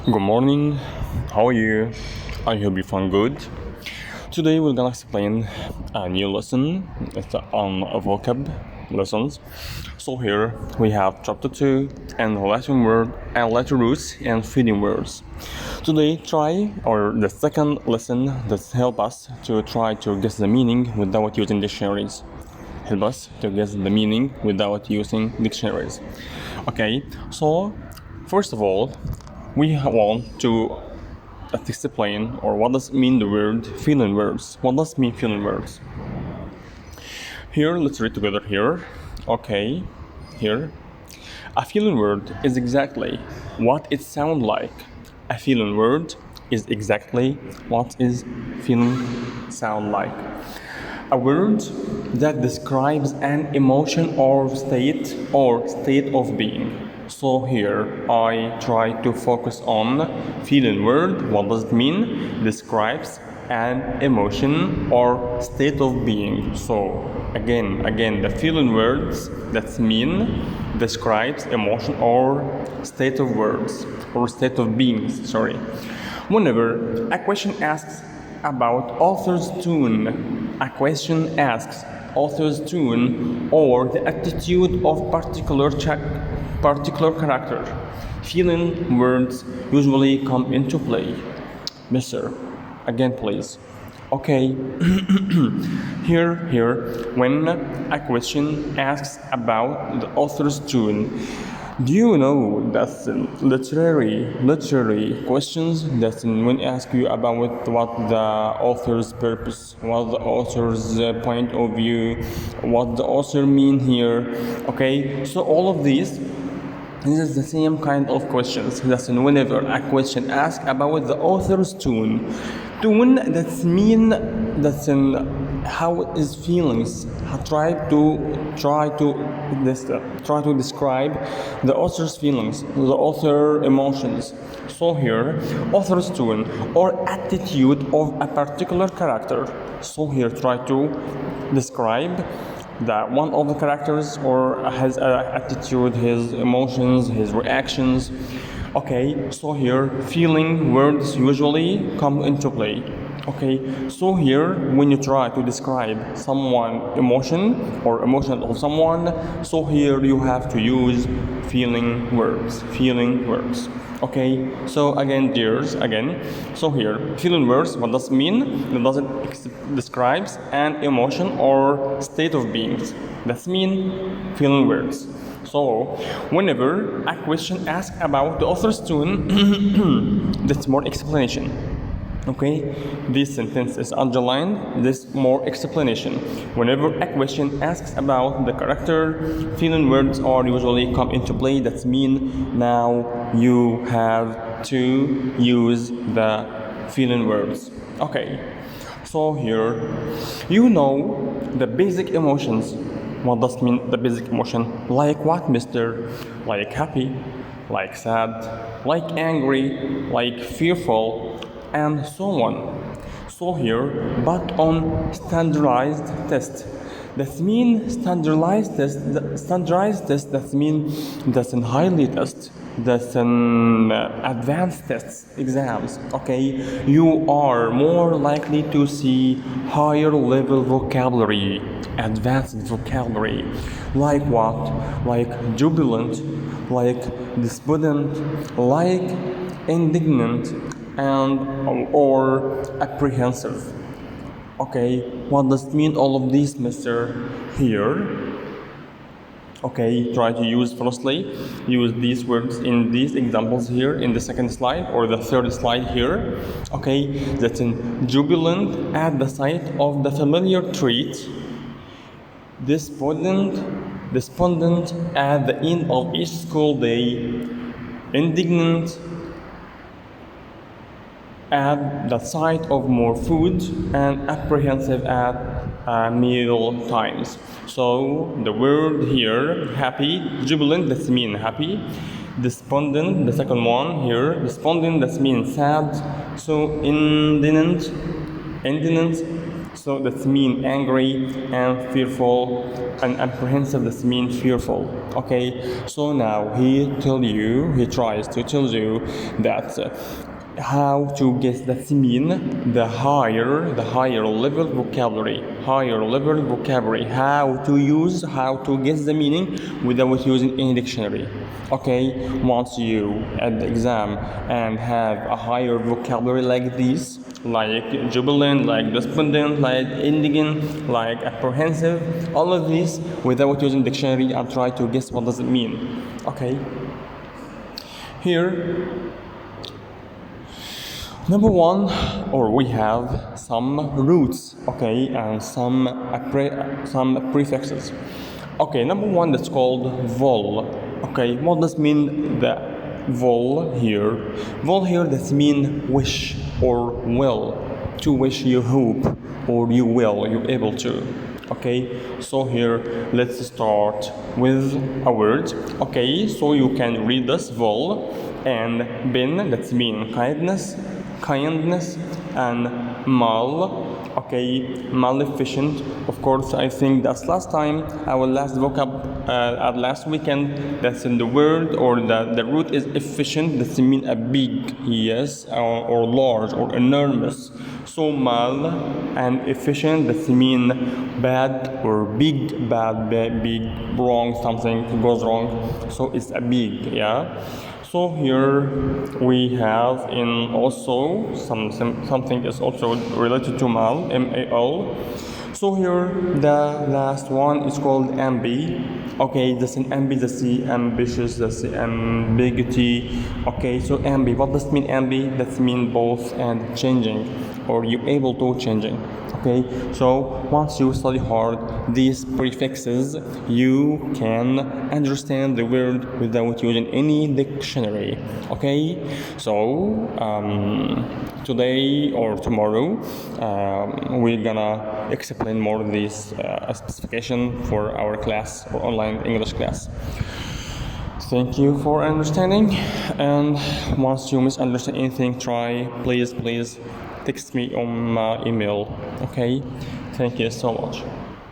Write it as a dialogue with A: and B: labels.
A: Good morning, how are you? I hope you found good. Today we're gonna explain a new lesson. It's on vocab lessons. So here we have chapter 2 and Latin word and Latin roots and feeding words. Today try or the second lesson that help us to try to guess the meaning without using dictionaries. Help us to guess the meaning without using dictionaries. Okay, so first of all, we want to explain or what does mean the word feeling words. What does mean feeling words? Here, let's read together here. Okay, here. A feeling word is exactly what it sounds like. A feeling word is exactly what is feeling sound like. A word that describes an emotion or state of being. So here I try to focus on feeling word. What does it mean? Describes an emotion or state of being. So again, the feeling words that mean describes emotion or state of words or state of beings. Sorry. Whenever a question asks about author's tune, a question asks author's tune or the attitude of particular character. Feeling words usually come into play. Mister, again please. Okay, here, when a question asks about the author's tune, do you know that literary questions that when ask you about what the author's purpose, what the author's point of view, what the author mean here? Okay, so all of these. This is the same kind of questions. That's whenever a question asks about the author's tune. Tune that's mean that's in how his feelings. Try to describe the author's feelings, the author emotions. So here, author's tune or attitude of a particular character. So here, try to describe that one of the characters or his attitude, his emotions, his reactions. Okay, so here feeling words usually come into play. Okay, so here when you try to describe someone emotion or emotion of someone, so here you have to use feeling words. Okay, so again, dears, so here, feeling words, what does it mean? It doesn't describes an emotion or state of being. That's mean feeling words. So, whenever a question asks about the author's tune, that's more explanation. Okay, this sentence is underlined, this more explanation. Whenever a question asks about the character, feeling words are usually come into play. That mean now you have to use the feeling words. Okay, so here you know the basic emotions. What does mean the basic emotion? Like what, mister? Like happy, like sad, like angry, like fearful, and so on. So here, but on standardized test. That means standardized test. That means that's in highly test. That's an advanced tests, exams. Okay, you are more likely to see higher level vocabulary, advanced vocabulary, like what? Like jubilant, like despondent, like indignant, and or apprehensive. Okay, what does it mean all of these, mister? Here. Okay, try to use these words in these examples here in the second slide or the third slide here. Okay, that's in jubilant at the sight of the familiar treat, despondent at the end of each school day, indignant at the sight of more food, and apprehensive at meal times. So the word here, happy, jubilant, that means happy. Despondent, the second one here, despondent, that means sad. So indignant, So that's mean angry and fearful, and apprehensive, that's mean fearful. Okay, so now he tries to tell you that how to get that mean the higher level vocabulary, how to get the meaning without using any dictionary. Okay, once you at the exam and have a higher vocabulary like this, like jubilant, like despondent, like indignant, like apprehensive, all of these without using dictionary, and try to guess what does it mean. Okay, here number one, or we have some roots, okay, and some prefixes. Okay, number one, that's called vol. Okay, what does mean the vol here? Vol here, that mean wish or will. To wish, you hope, or you will, you're able to. Okay, so here let's start with a word. Okay, so you can read this vol, and bin, that's mean kindness, and mal, okay, maleficent. Of course, I think that's last time our last vocab at last weekend. That's in the word, or the root is efficient. That mean a big, yes, or large or enormous. So mal and efficient, that mean bad or big, big, wrong, something goes wrong. So it's a big, yeah. So here we have in also something is also related to mal, M-A-L. So here the last one is called ambi. Okay, that's an ambi, that's the ambitious, that's the ambiguity. Okay, so ambi, what does mean ambi? That mean both and changing, or you able to changing. Okay, so once you study hard these prefixes, you can understand the word without using any dictionary. Okay, so today or tomorrow we're gonna explain more of this specification for our class, or online English class. Thank you for understanding, and once you misunderstand anything, please text me on my email. Okay, thank you so much.